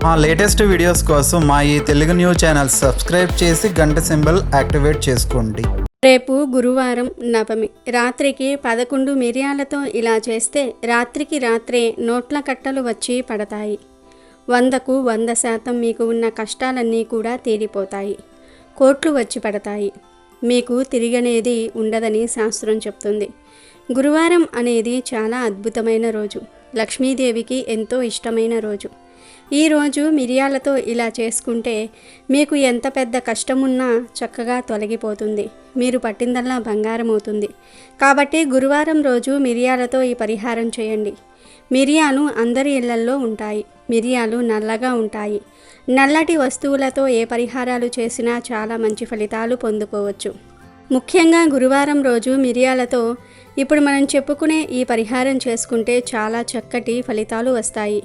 మా latest videos కోసం మా ఈ తెలుగు న్యూస్ ఛానల్ సబ్స్క్రైబ్ చేసి గంట సింబల్ యాక్టివేట్ చేసుకోండి. రేపు గురువారం నవమి. రాత్రికి 11 మిరియాలతో ఇలా చేస్తే రాత్రికి రాత్రే నోట్ల కట్టలు వచ్చి పడతాయి. 100కు 100% మీకు ఉన్న కష్టాలన్నీ కూడా తీరిపోతాయి. కోట్లు వచ్చి పడతాయి. మీకు తిరిగనేది ఉండదని శాస్త్రం చెప్తుంది. గురువారం అనేది చాలా అద్భుతమైన రోజు. లక్ష్మీదేవికి ఎంతో ఇష్టమైన రోజు. ఈరోజు మిరియాలతో ఇలా చేసుకుంటే మీకు ఎంత పెద్ద కష్టమున్నా చక్కగా తొలగిపోతుంది. మీరు పట్టిందల్లా బంగారం అవుతుంది. కాబట్టి గురువారం రోజు మిరియాలతో ఈ పరిహారం చేయండి. మిరియాలు అందరి ఇళ్లల్లో ఉంటాయి. మిరియాలు నల్లగా ఉంటాయి. నల్లటి వస్తువులతో ఏ పరిహారాలు చేసినా చాలా మంచి ఫలితాలు పొందుకోవచ్చు. ముఖ్యంగా గురువారం రోజు మిరియాలతో ఇప్పుడు మనం చెప్పుకునే ఈ పరిహారం చేసుకుంటే చాలా చక్కటి ఫలితాలు వస్తాయి.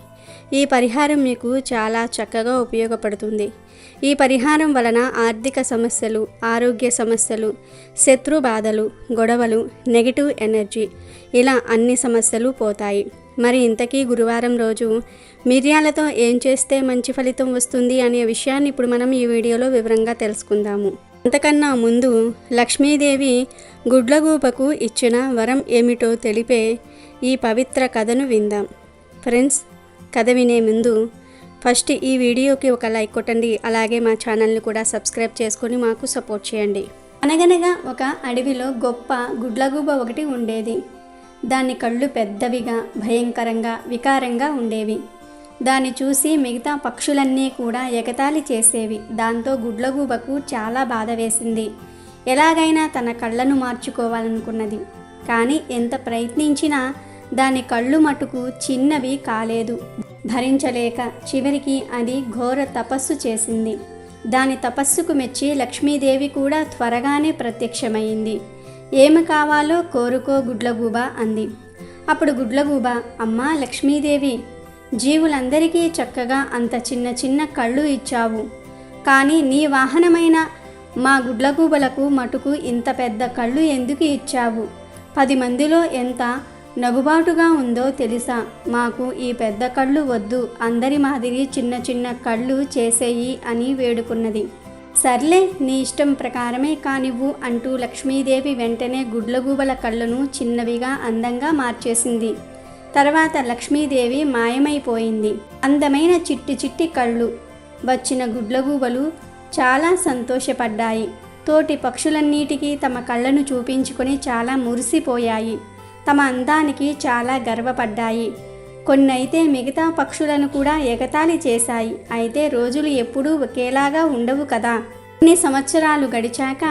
ఈ పరిహారం మీకు చాలా చక్కగా ఉపయోగపడుతుంది. ఈ పరిహారం వలన ఆర్థిక సమస్యలు, ఆరోగ్య సమస్యలు, శత్రు బాధలు, గొడవలు, నెగిటివ్ ఎనర్జీ ఇలా అన్ని సమస్యలు పోతాయి. మరి ఇంతకీ గురువారం రోజు మిరియాలతో ఏం చేస్తే మంచి ఫలితం వస్తుంది అనే విషయాన్ని ఇప్పుడు మనం ఈ వీడియోలో వివరంగా తెలుసుకుందాము. అంతకన్నా ముందు లక్ష్మీదేవి గుడ్లగూబకు ఇచ్చిన వరం ఏమిటో తెలిపే ఈ పవిత్ర కథను విందాం. ఫ్రెండ్స్, కథ వినే ముందు ఫస్ట్ ఈ వీడియోకి ఒక లైక్ కొట్టండి. అలాగే మా ఛానల్ని కూడా సబ్స్క్రైబ్ చేసుకొని మాకు సపోర్ట్ చేయండి. అనగనగా ఒక అడవిలో గొప్ప గుడ్లగూబ ఒకటి ఉండేది. దాని కళ్ళు పెద్దవిగా, భయంకరంగా, వికారంగా ఉండేవి. దాన్ని చూసి మిగతా పక్షులన్నీ కూడా ఎగతాళి చేసేవి. దాంతో గుడ్లగూబకు చాలా బాధ వేసింది. ఎలాగైనా తన కళ్ళను మార్చుకోవాలనుకున్నది. కానీ ఎంత ప్రయత్నించినా దాని కళ్ళు మటుకు చిన్నవి కాలేదు. భరించలేక చివరికి అది ఘోర తపస్సు చేసింది. దాని తపస్సుకు మెచ్చి లక్ష్మీదేవి కూడా త్వరగానే ప్రత్యక్షమైంది. ఏమి కావాలో కోరుకో గుడ్లగూబ అంది. అప్పుడు గుడ్లగూబ, అమ్మా లక్ష్మీదేవి, జీవులందరికీ చక్కగా అంత చిన్న చిన్న కళ్ళు ఇచ్చావు. కానీ నీ వాహనమైన మా గుడ్లగూబలకు మటుకు ఇంత పెద్ద కళ్ళు ఎందుకు ఇచ్చావు? 10 మందిలో ఎంత నగుబాటుగా ఉందో తెలుసా? మాకు ఈ పెద్ద కళ్ళు వద్దు, అందరి మాదిరి చిన్న చిన్న కళ్ళు చేసేయి అని వేడుకున్నది. సర్లే, నీ ఇష్టం ప్రకారమే కానివ్వు అంటూ లక్ష్మీదేవి వెంటనే గుడ్లగూబల కళ్ళను చిన్నవిగా అందంగా మార్చేసింది. తర్వాత లక్ష్మీదేవి మాయమైపోయింది. అందమైన చిట్టి చిట్టి కళ్ళు వచ్చిన గుడ్లగూబలు చాలా సంతోషపడ్డాయి. తోటి పక్షులన్నిటికీ తమ కళ్ళను చూపించుకొని చాలా మురిసిపోయాయి. తమ అందానికి చాలా గర్వపడ్డాయి. కొన్నైతే మిగతా పక్షులను కూడా ఎగతాళి చేశాయి. అయితే రోజులు ఎప్పుడూ ఒకేలాగా ఉండవు కదా. కొన్ని సంవత్సరాలు గడిచాక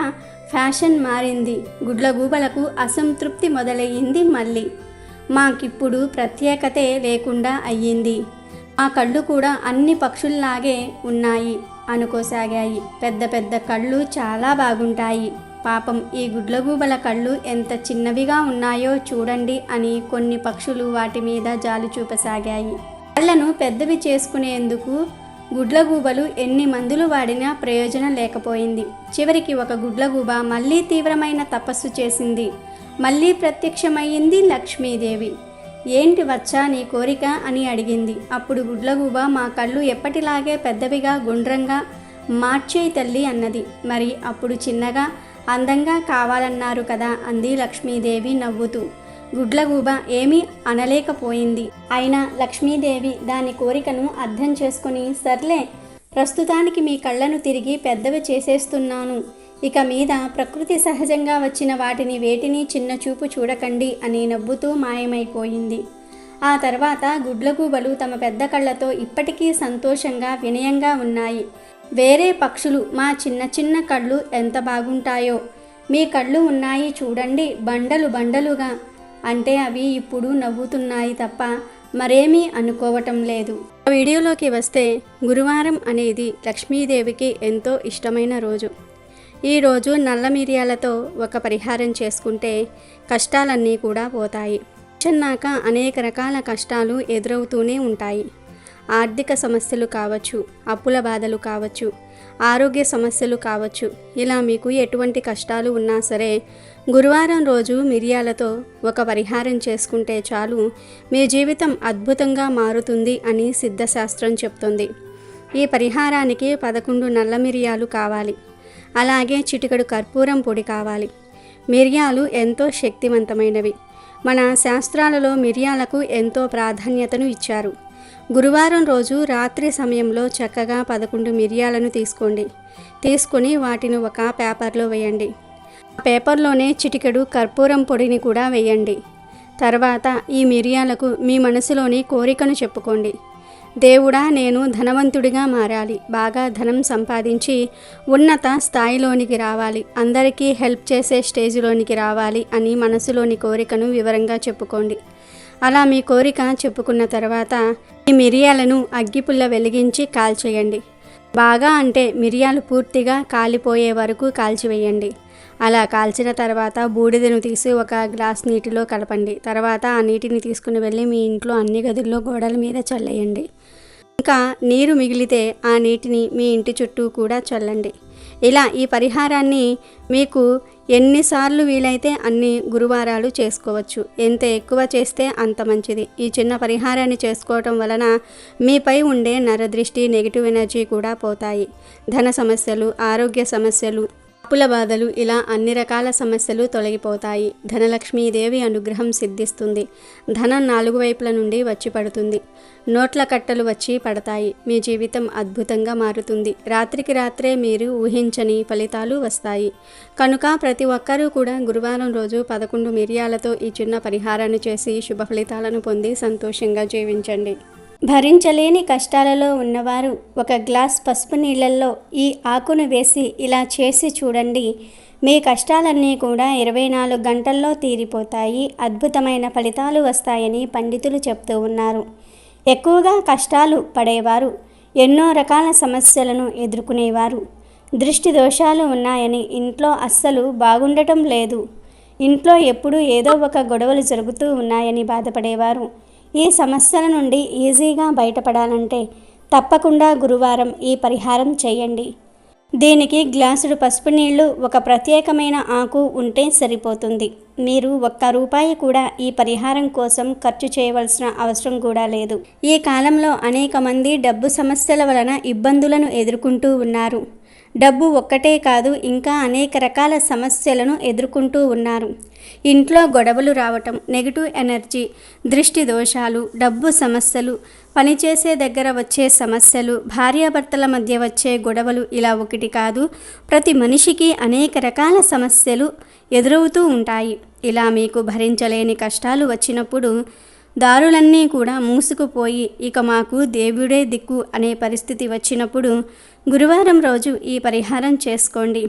ఫ్యాషన్ మారింది. గుడ్లగూబలకు అసంతృప్తి మొదలయ్యింది. మళ్ళీ మాకిప్పుడు ప్రత్యేకతే లేకుండా అయ్యింది. ఆ కళ్ళు కూడా అన్ని పక్షుల్లాగే ఉన్నాయి అనుకోసాగాయి. పెద్ద పెద్ద కళ్ళు చాలా బాగుంటాయి. పాపం ఈ గుడ్లగూబల కళ్ళు ఎంత చిన్నవిగా ఉన్నాయో చూడండి అని కొన్ని పక్షులు వాటి మీద జాలి చూపసాగాయి. కళ్ళను పెద్దవి చేసుకునేందుకు గుడ్లగూబలు ఎన్ని మందులు వాడినా ప్రయోజనం లేకపోయింది. చివరికి ఒక గుడ్లగూబ మళ్ళీ తీవ్రమైన తపస్సు చేసింది. మళ్ళీ ప్రత్యక్షమయ్యింది లక్ష్మీదేవి. ఏంటి వచ్చా నీ కోరిక అని అడిగింది. అప్పుడు గుడ్లగూబ, మా కళ్ళు ఎప్పటిలాగే పెద్దవిగా గుండ్రంగా మార్చేయి తల్లి అన్నది. మరి అప్పుడు చిన్నగా అందంగా కావాలన్నారు కదా అంది లక్ష్మీదేవి నవ్వుతూ. గుడ్లగూబ ఏమీ అనలేకపోయింది. అయినా లక్ష్మీదేవి దాని కోరికను అర్థం చేసుకుని, సర్లే, ప్రస్తుతానికి మీ కళ్ళను తిరిగి పెద్దవి చేసేస్తున్నాను. ఇక మీద ప్రకృతి సహజంగా వచ్చిన వాటిని వేటిని చిన్న చూపు చూడకండి అని నవ్వుతూ మాయమైపోయింది. ఆ తర్వాత గుడ్లగూబలు తమ పెద్ద కళ్ళతో ఇప్పటికీ సంతోషంగా, వినయంగా ఉన్నాయి. వేరే పక్షులు, మా చిన్న చిన్న కళ్ళు ఎంత బాగుంటాయో, మీ కళ్ళు ఉన్నాయి చూడండి బండలు బండలుగా అంటే అవి ఇప్పుడు నవ్వుతున్నాయి తప్ప మరేమీ అనుకోవటం లేదు. వీడియోలోకి వస్తే, గురువారం అనేది లక్ష్మీదేవికి ఎంతో ఇష్టమైన రోజు. ఈరోజు నల్ల మిరియాలతో ఒక పరిహారం చేసుకుంటే కష్టాలన్నీ కూడా పోతాయి. చిన్నాక అనేక రకాల కష్టాలు ఎదురవుతూనే ఉంటాయి. ఆర్థిక సమస్యలు కావచ్చు, అప్పుల బాధలు కావచ్చు, ఆరోగ్య సమస్యలు కావచ్చు. ఇలా మీకు ఎటువంటి కష్టాలు ఉన్నా సరే గురువారం రోజు మిరియాలతో ఒక పరిహారం చేసుకుంటే చాలు, మీ జీవితం అద్భుతంగా మారుతుంది అని సిద్ధశాస్త్రం చెప్తుంది. ఈ పరిహారానికి 11 నల్ల మిరియాలు కావాలి. అలాగే చిటికెడు కర్పూరం పొడి కావాలి. మిరియాలు ఎంతో శక్తివంతమైనవి. మన శాస్త్రాలలో మిరియాలకు ఎంతో ప్రాధాన్యతను ఇచ్చారు. గురువారం రోజు రాత్రి సమయంలో చక్కగా 11 మిరియాలను తీసుకొని వాటిని ఒక పేపర్లో వేయండి. ఆ పేపర్లోనే చిటికెడు కర్పూరం పొడిని కూడా వేయండి. తర్వాత ఈ మిరియాలకు మీ మనసులోని కోరికను చెప్పుకోండి. దేవుడా, నేను ధనవంతుడిగా మారాలి, బాగా ధనం సంపాదించి ఉన్నత స్థాయిలోనికి రావాలి, అందరికీ హెల్ప్ చేసే స్టేజ్లోనికి రావాలి అని మనసులోని కోరికను వివరంగా చెప్పుకోండి. అలా మీ కోరిక చెప్పుకున్న తర్వాత ఈ మిరియాలను అగ్గిపుల్ల వెలిగించి కాల్చేయండి. బాగా అంటే మిరియాలు పూర్తిగా కాలిపోయే వరకు కాల్చివేయండి. అలా కాల్చిన తర్వాత బూడిదను తీసి ఒక గ్లాస్ నీటిలో కలపండి. తర్వాత ఆ నీటిని తీసుకుని వెళ్ళి మీ ఇంట్లో అన్ని గదుల్లో గోడల మీద చల్లేయండి. ఇంకా నీరు మిగిలితే ఆ నీటిని మీ ఇంటి చుట్టూ కూడా చల్లండి. ఇలా ఈ పరిహారాన్ని మీకు ఎన్నిసార్లు వీలైతే అన్ని గురువారాలు చేసుకోవచ్చు. ఎంత ఎక్కువ చేస్తే అంత మంచిది. ఈ చిన్న పరిహారాన్ని చేసుకోవటం వలన మీపై ఉండే నరదృష్టి, నెగిటివ్ ఎనర్జీ కూడా పోతాయి. ధన సమస్యలు, ఆరోగ్య సమస్యలు, అప్పుల బాధలు, ఇలా అన్ని రకాల సమస్యలు తొలగిపోతాయి. ధనలక్ష్మీదేవి అనుగ్రహం సిద్ధిస్తుంది. ధనం 4 వైపుల నుండి వచ్చి పడుతుంది. నోట్ల కట్టలు వచ్చి పడతాయి. మీ జీవితం అద్భుతంగా మారుతుంది. రాత్రికి రాత్రే మీరు ఊహించని ఫలితాలు వస్తాయి. కనుక ప్రతి ఒక్కరూ కూడా గురువారం రోజు 11 మిరియాలతో ఈ చిన్న పరిహారాన్ని చేసి శుభ ఫలితాలను పొంది సంతోషంగా జీవించండి. భరించలేని కష్టాలలో ఉన్నవారు ఒక గ్లాస్ పసుపు నీళ్ళల్లో ఈ ఆకును వేసి ఇలా చేసి చూడండి. మీ కష్టాలన్నీ కూడా 24 గంటల్లో తీరిపోతాయి. అద్భుతమైన ఫలితాలు వస్తాయని పండితులు చెప్తూ ఉన్నారు. ఎక్కువగా కష్టాలు పడేవారు, ఎన్నో రకాల సమస్యలను ఎదుర్కొనేవారు, దృష్టి దోషాలు ఉన్నాయని, ఇంట్లో అస్సలు బాగుండటం లేదు, ఇంట్లో ఎప్పుడూ ఏదో ఒక గొడవలు జరుగుతూ ఉన్నాయని బాధపడేవారు, ఈ సమస్యల నుండి ఈజీగా బయటపడాలంటే తప్పకుండా గురువారం ఈ పరిహారం చేయండి. దీనికి గ్లాసుడు పసుపు నీళ్లు, ఒక ప్రత్యేకమైన ఆకు ఉంటే సరిపోతుంది. మీరు ₹1 కూడా ఈ పరిహారం కోసం ఖర్చు చేయవలసిన అవసరం కూడా లేదు. ఈ కాలంలో అనేక మంది డబ్బు సమస్యల వలన ఇబ్బందులను ఎదుర్కొంటూ ఉన్నారు. డబ్బు ఒక్కటే కాదు, ఇంకా అనేక రకాల సమస్యలను ఎదుర్కొంటూ ఉన్నారు. ఇంట్లో గొడవలు రావటం, నెగిటివ్ ఎనర్జీ, దృష్టి దోషాలు, డబ్బు సమస్యలు, పనిచేసే దగ్గర వచ్చే సమస్యలు, భార్యాభర్తల మధ్య వచ్చే గొడవలు, ఇలా ఒకటి కాదు, ప్రతి మనిషికి అనేక రకాల సమస్యలు ఎదురవుతూ ఉంటాయి. ఇలా మీకు భరించలేని కష్టాలు వచ్చినప్పుడు దారులన్నీ కూడా మూసుకుపోయి ఇక మాకు దేవుడే దిక్కు అనే పరిస్థితి వచ్చినప్పుడు గురువారం రోజు ఈ పరిహారం చేసుకోండి.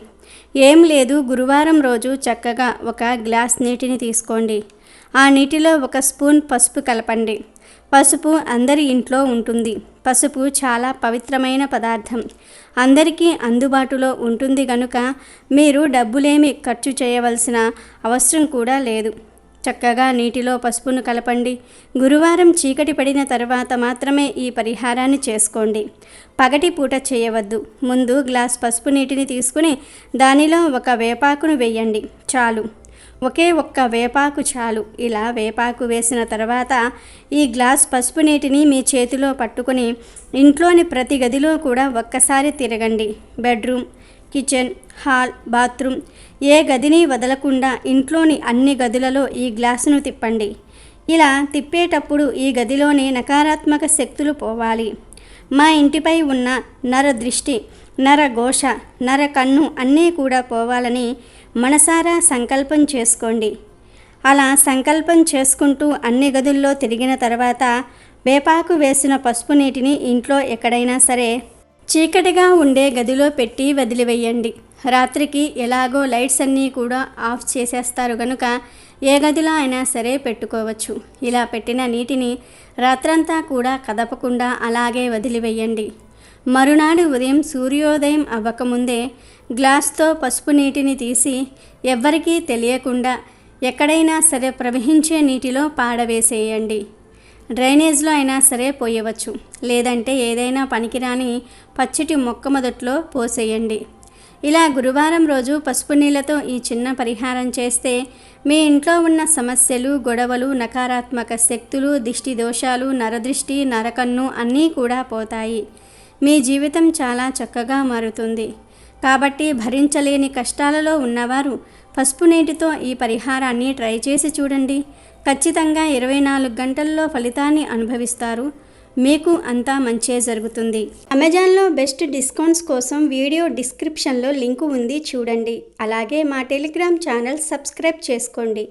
ఏం లేదు, గురువారం రోజు చక్కగా ఒక గ్లాస్ నీటిని తీసుకోండి. ఆ నీటిలో 1 స్పూన్ పసుపు కలపండి. పసుపు అందరి ఇంట్లో ఉంటుంది. పసుపు చాలా పవిత్రమైన పదార్థం, అందరికీ అందుబాటులో ఉంటుంది కనుక మీరు డబ్బులేమి ఖర్చు చేయవలసిన అవసరం కూడా లేదు. చక్కగా నీటిలో పసుపును కలపండి. గురువారం చీకటి పడిన తర్వాత మాత్రమే ఈ పరిహారాన్ని చేసుకోండి. పగటి పూట చేయవద్దు. ముందు గ్లాస్ పసుపు నీటిని తీసుకుని దానిలో 1 వేపాకును వేయండి. చాలు, ఒకే 1 వేపాకు చాలు. ఇలా వేపాకు వేసిన తర్వాత ఈ గ్లాస్ పసుపు నీటిని మీ చేతిలో పట్టుకుని ఇంట్లోని ప్రతి గదిలో కూడా ఒక్కసారి తిరగండి. బెడ్రూమ్, కిచెన్, హాల్, బాత్రూమ్, ఏ గదిని వదలకుండా ఇంట్లోని అన్ని గదులలో ఈ గ్లాసును తిప్పండి. ఇలా తిప్పేటప్పుడు ఈ గదిలోని నకారాత్మక శక్తులు పోవాలి. మా ఇంటిపై ఉన్న నర దృష్టి, నర ఘోష, నర కన్ను అన్నీ కూడా పోవాలని మనసారా సంకల్పం చేసుకోండి. అలా సంకల్పం చేసుకుంటూ అన్ని గదుల్లో తిరిగిన తర్వాత వేపాకు వేసిన పసుపు నీటిని ఇంట్లో ఎక్కడైనా సరే చీకటిగా ఉండే గదిలో పెట్టి వదిలివేయండి. రాత్రికి ఎలాగో లైట్స్ అన్నీ కూడా ఆఫ్ చేసేస్తారు కనుక ఏ గదిలో అయినా సరే పెట్టుకోవచ్చు. ఇలా పెట్టిన నీటిని రాత్రంతా కూడా కదపకుండా అలాగే వదిలివేయండి. మరునాడు ఉదయం సూర్యోదయం అవ్వకముందే గ్లాస్తో పసుపు నీటిని తీసి ఎవ్వరికీ తెలియకుండా ఎక్కడైనా సరే ప్రవహించే నీటిలో పాడవేసేయండి. డ్రైనేజ్లో అయినా సరే పోయవచ్చు, లేదంటే ఏదైనా పనికిరాని పచ్చటి మొక్క మొదట్లో పోసేయండి. ఇలా గురువారం రోజు పసుపు నీళ్ళతో ఈ చిన్న పరిహారం చేస్తే మీ ఇంట్లో ఉన్న సమస్యలు, గొడవలు, నకారాత్మక శక్తులు, దిష్టి దోషాలు, నరదృష్టి, నరకన్ను అన్నీ కూడా పోతాయి. మీ జీవితం చాలా చక్కగా మారుతుంది. కాబట్టి భరించలేని కష్టాలలో ఉన్నవారు పసుపు నీటితో ఈ పరిహారాన్ని ట్రై చేసి చూడండి. ఖచ్చితంగా 24 గంటల్లో ఫలితాన్ని అనుభవిస్తారు. మీకు అంతా మంచే జరుగుతుంది. అమెజాన్లో బెస్ట్ డిస్కౌంట్స్ కోసం వీడియో డిస్క్రిప్షన్లో లింకు ఉంది, చూడండి. అలాగే మా టెలిగ్రామ్ ఛానల్ సబ్స్క్రైబ్ చేసుకోండి.